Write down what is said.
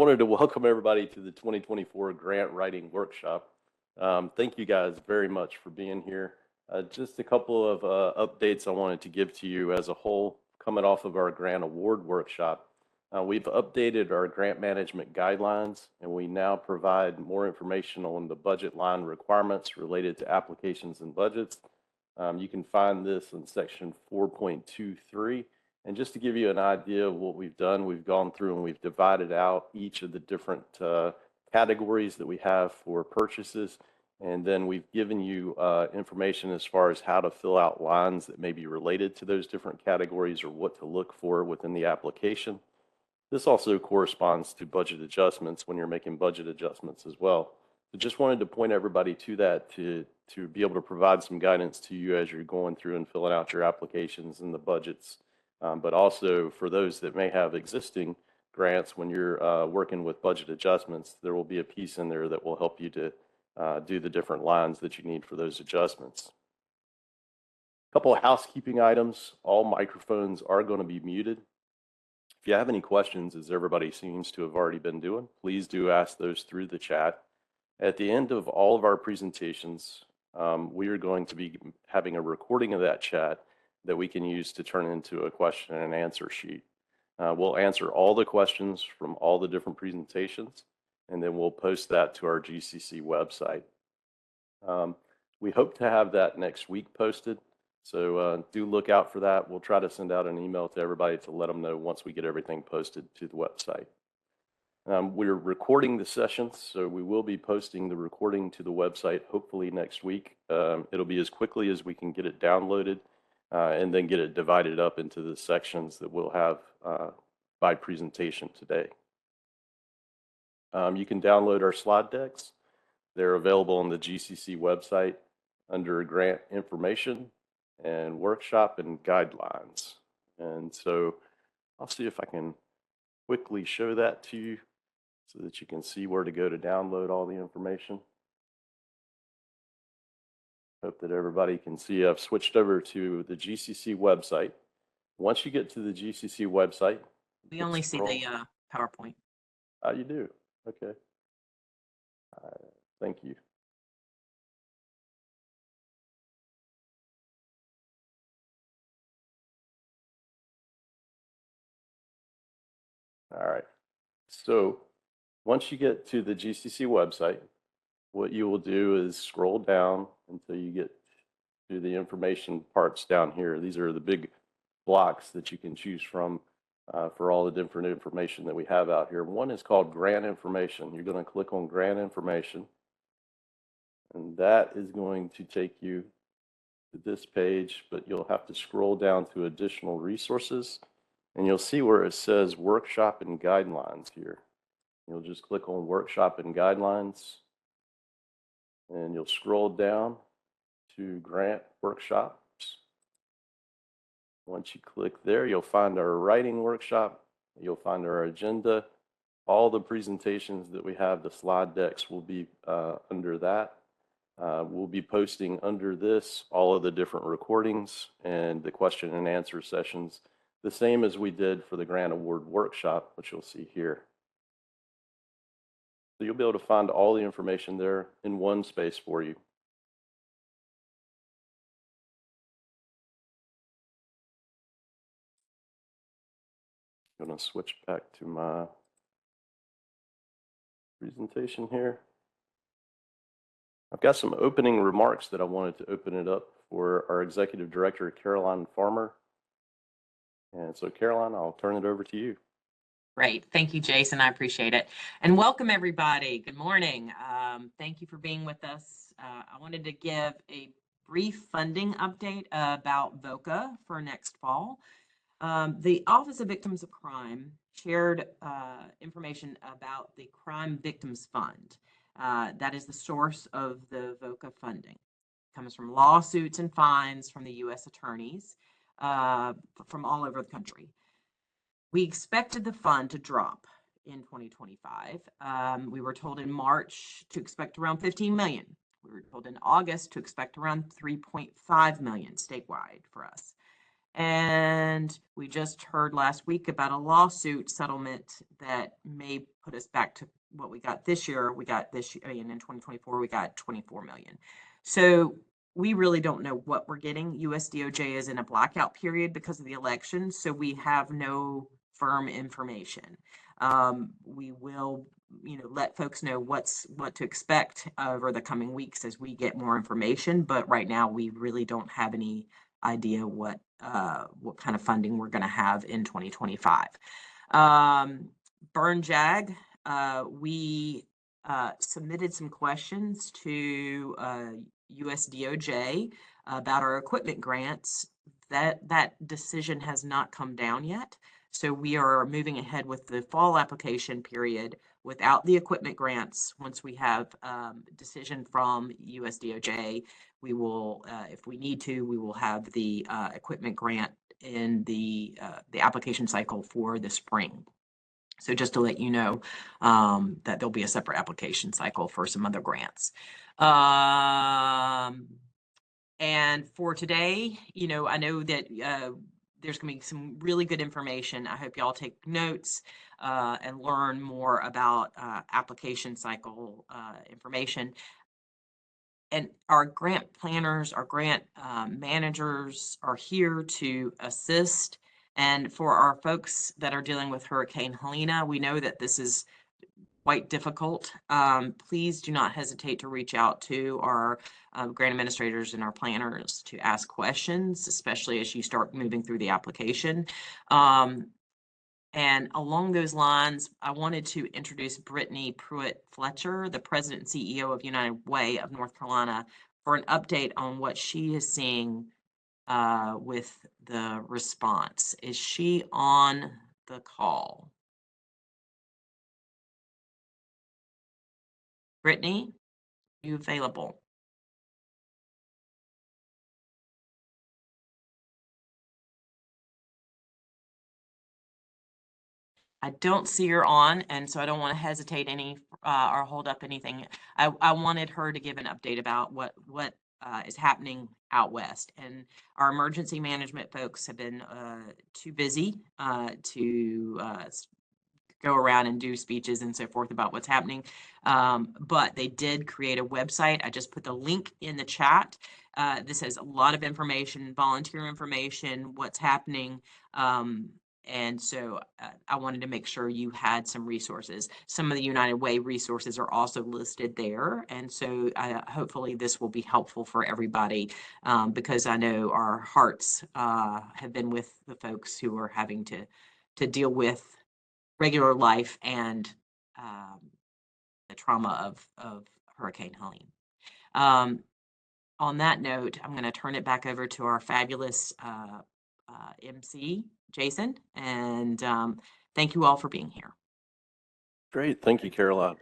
wanted to welcome everybody to the 2024 Grant Writing Workshop. Thank you guys very much for being here. Just a couple of updates I wanted to give to you as a whole, coming off of our Grant Award Workshop. We've updated our grant management guidelines, and we now provide more information on the budget line requirements related to applications and budgets. You can find this in section 4.23. And just to give you an idea of what we've done, we've gone through and we've divided out each of the different categories that we have for purchases. And then we've given you information as far as how to fill out lines that may be related to those different categories or what to look for within the application. This also corresponds to budget adjustments when you're making budget adjustments as well. So just wanted to point everybody to that to be able to provide some guidance to you as you're going through and filling out your applications and the budgets. But also for those that may have existing grants, when you're working with budget adjustments, there will be a piece in there that will help you to do the different lines that you need for those adjustments. A couple of housekeeping items. All microphones are going to be muted. If you have any questions, as everybody seems to have already been doing, please do ask those through the chat. At the end of all of our presentations, we are going to be having a recording of that chat that we can use to turn into a question and answer sheet. We'll answer all the questions from all the different presentations, and then we'll post that to our GCC website. We hope to have that next week posted, so do look out for that. We'll try to send out an email to everybody to let them know once we get everything posted to the website. We're recording the sessions, so we will be posting the recording to the website hopefully next week. It'll be as quickly as we can get it downloaded. And then get it divided up into the sections that we'll have by presentation today. You can download our slide decks. They're available on the GCC website under Grant Information and Workshop and Guidelines. And so I'll see if I can quickly show that to you so that you can see where to go to download all the information. Hope that everybody can see. I've switched over to the GCC website. Once you get to the GCC website, we only see the PowerPoint. You do? Okay. Thank you. All right. So once you get to the GCC website, what you will do is scroll down until you get to the information parts down here. These are the big blocks that you can choose from for all the different information that we have out here. One is called Grant Information. You're going to click on Grant Information, and that is going to take you to this page, but you'll have to scroll down to Additional Resources, and you'll see where it says Workshop and Guidelines here. You'll just click on Workshop and Guidelines, and you'll scroll down to Grant Workshops. Once you click there, you'll find our writing workshop. You'll find our agenda. All the presentations that we have, the slide decks, will be under that. We'll be posting under this all of the different recordings and the question and answer sessions, the same as we did for the Grant Award Workshop, which you'll see here. So you'll be able to find all the information there in one space for you. I'm going to switch back to my presentation here. I've got some opening remarks that I wanted to open it up for our Executive Director, Caroline Farmer. And so, Caroline, I'll turn it over to you. Great. Thank you, Jason. I appreciate it. And welcome, everybody. Good morning. Thank you for being with us. I wanted to give a brief funding update about VOCA for next fall. The Office of Victims of Crime shared information about the Crime Victims Fund. That is the source of the VOCA funding. It comes from lawsuits and fines from the U.S. attorneys from all over the country. We expected the fund to drop in 2025. We were told in March to expect around 15 million. We were told in August to expect around 3.5 million statewide for us. And we just heard last week about a lawsuit settlement that may put us back to what we got this year. We got this year, and in 2024, we got 24 million. So we really don't know what we're getting. US DOJ is in a blackout period because of the election, so we have no firm information. We will, let folks know what to expect over the coming weeks as we get more information. But right now, we really don't have any idea what kind of funding we're going to have in 2025. Burn Jag, we submitted some questions to US DOJ about our equipment grants. That decision has not come down yet. So we are moving ahead with the fall application period without the equipment grants. Once we have decision from US DOJ, we will, if we need to, we will have the equipment grant in the application cycle for the spring. So just to let you know that there'll be a separate application cycle for some other grants. And for today, I know that there's going to be some really good information. I hope y'all take notes and learn more about application cycle information. And our grant planners, our grant managers are here to assist. And for our folks that are dealing with Hurricane Helene, we know that this is quite difficult. Please do not hesitate to reach out to our grant administrators and our planners to ask questions, especially as you start moving through the application. And along those lines, I wanted to introduce Brittany Pruitt-Fletcher, the president and CEO of United Way of North Carolina, for an update on what she is seeing with the response. Is she on the call? Brittany, are you available? I don't see her on, and so I don't want to hesitate any or hold up anything. I wanted her to give an update about what is happening out west, and our emergency management folks have been too busy to go around and do speeches and so forth about what's happening. But they did create a website. I just put the link in the chat. This has a lot of information, volunteer information, what's happening. And so I wanted to make sure you had some resources. Some of the United Way resources are also listed there. And so hopefully this will be helpful for everybody because I know our hearts have been with the folks who are having to deal with regular life and the trauma of Hurricane Helene. On that note, I'm going to turn it back over to our fabulous MC, Jason, and thank you all for being here. Great. Thank you, Caroline.